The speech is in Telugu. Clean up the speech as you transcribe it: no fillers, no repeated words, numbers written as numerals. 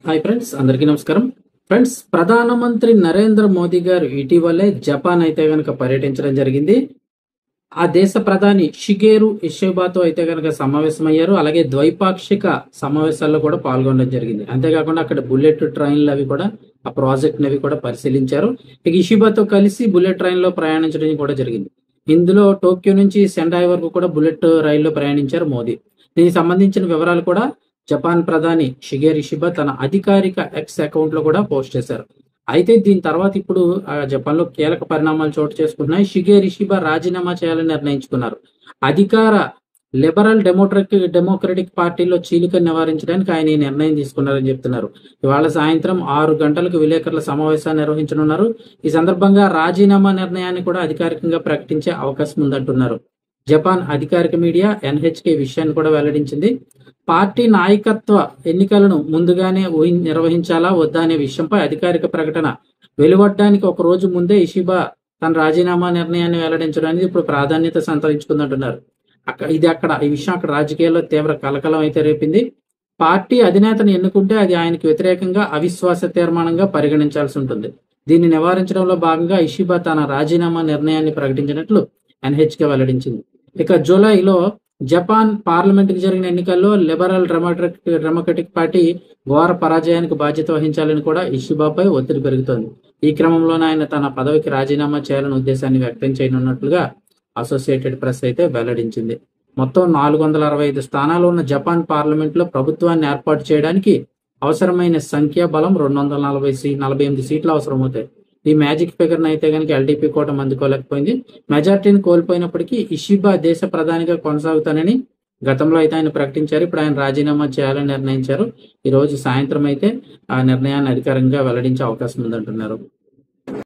హాయ్ ఫ్రెండ్స్, అందరికీ నమస్కారం. ఫ్రెండ్స్, ప్రధానమంత్రి నరేంద్ర మోదీ గారు ఇటీవలే జపాన్ అయితే గనక పర్యటించడం జరిగింది. ఆ దేశ ప్రధాని షిగేరు ఇషిబాతో అయితే గనక సమావేశమయ్యారు. అలాగే ద్వైపాక్షిక సమావేశాల్లో కూడా పాల్గొనడం జరిగింది. అంతేకాకుండా అక్కడ బుల్లెట్ ట్రైన్లు అవి కూడా ఆ ప్రాజెక్ట్ అవి కూడా పరిశీలించారు. ఇక ఇషిబాతో కలిసి బుల్లెట్ ట్రైన్ లో ప్రయాణించడం కూడా జరిగింది. ఇందులో టోక్యో నుంచి సెండాయ్ వరకు కూడా బుల్లెట్ రైల్లో ప్రయాణించారు మోదీ. దీనికి సంబంధించిన వివరాలు కూడా జపాన్ ప్రధాని షిగేరు ఇషిబా తన అధికారిక ఎక్స్ అకౌంట్ లో కూడా పోస్ట్ చేశారు. అయితే దీని తర్వాత ఇప్పుడు జపాన్ లో కీలక పరిణామాలు చోటు చేసుకుంటున్నాయి. షిగేరు ఇషిబా రాజీనామా చేయాలని నిర్ణయించుకున్నారు. అధికార లిబరల్ డెమోక్రటిక్ పార్టీలో చీలిక నివారించడానికి ఆయన ఈ నిర్ణయం తీసుకున్నారని చెప్తున్నారు. ఇవాళ సాయంత్రం 6 గంటలకు విలేకరుల సమావేశాన్ని నిర్వహించనున్నారు. ఈ సందర్భంగా రాజీనామా నిర్ణయాన్ని కూడా అధికారికంగా ప్రకటించే అవకాశం ఉందంటున్నారు. జపాన్ అధికారిక మీడియా ఎన్హెచ్కే విషయాన్ని కూడా వెల్లడించింది. పార్టీ నాయకత్వ ఎన్నికలను ముందుగానే నిర్వహించాలా వద్దా అనే విషయంపై అధికారిక ప్రకటన వెలువడడానికి ఒక రోజు ముందే ఇషిబా తన రాజీనామా నిర్ణయాన్ని వెల్లడించడానికి ఇప్పుడు ప్రాధాన్యత సంతరించుకుందంటున్నారు. ఈ విషయం అక్కడ రాజకీయాల్లో తీవ్ర కలకలం అయితే రేపింది. పార్టీ అధినేతను ఎన్నుకుంటే అది ఆయనకు వ్యతిరేకంగా అవిశ్వాస తీర్మానంగా పరిగణించాల్సి ఉంటుంది. దీన్ని నివారించడంలో భాగంగా ఇషిబా తన రాజీనామా నిర్ణయాన్ని ప్రకటించినట్లు ఎన్హెచ్కే వెల్లడించింది. ఇక జూలైలో జపాన్ పార్లమెంట్ కి జరిగిన ఎన్నికల్లో లిబరల్ డెమోక్రటిక్ పార్టీ ఘోర పరాజయానికి బాధ్యత వహించాలని కూడా ఇషిబాపై ఒత్తిడి పెరుగుతోంది. ఈ క్రమంలోనే ఆయన తన పదవికి రాజీనామా చేయాలనే ఉద్దేశాన్ని వ్యక్తం చేయనున్నట్లుగా అసోసియేటెడ్ ప్రెస్ అయితే వెల్లడించింది. మొత్తం 465 స్థానాలు ఉన్న జపాన్ పార్లమెంట్ లో ప్రభుత్వాన్ని ఏర్పాటు చేయడానికి అవసరమైన సంఖ్యా బలం 248 సీట్లు అవసరమవుతాయి. ఈ మ్యాజిక్ ఫిగర్ అయితే కనుక ఎల్డీపీ కూటమి అందుకోలేకపోయింది. మెజార్టీని కోల్పోయినప్పటికీ ఇషిబా దేశ ప్రధానిగా కొనసాగుతానని గతంలో అయితే ఆయన ప్రకటించారు. ఇప్పుడు ఆయన రాజీనామా చేయాలని నిర్ణయించారు. ఈ రోజు సాయంత్రం అయితే ఆ నిర్ణయాన్ని అధికారికంగా వెల్లడించే అవకాశం ఉందంటున్నారు.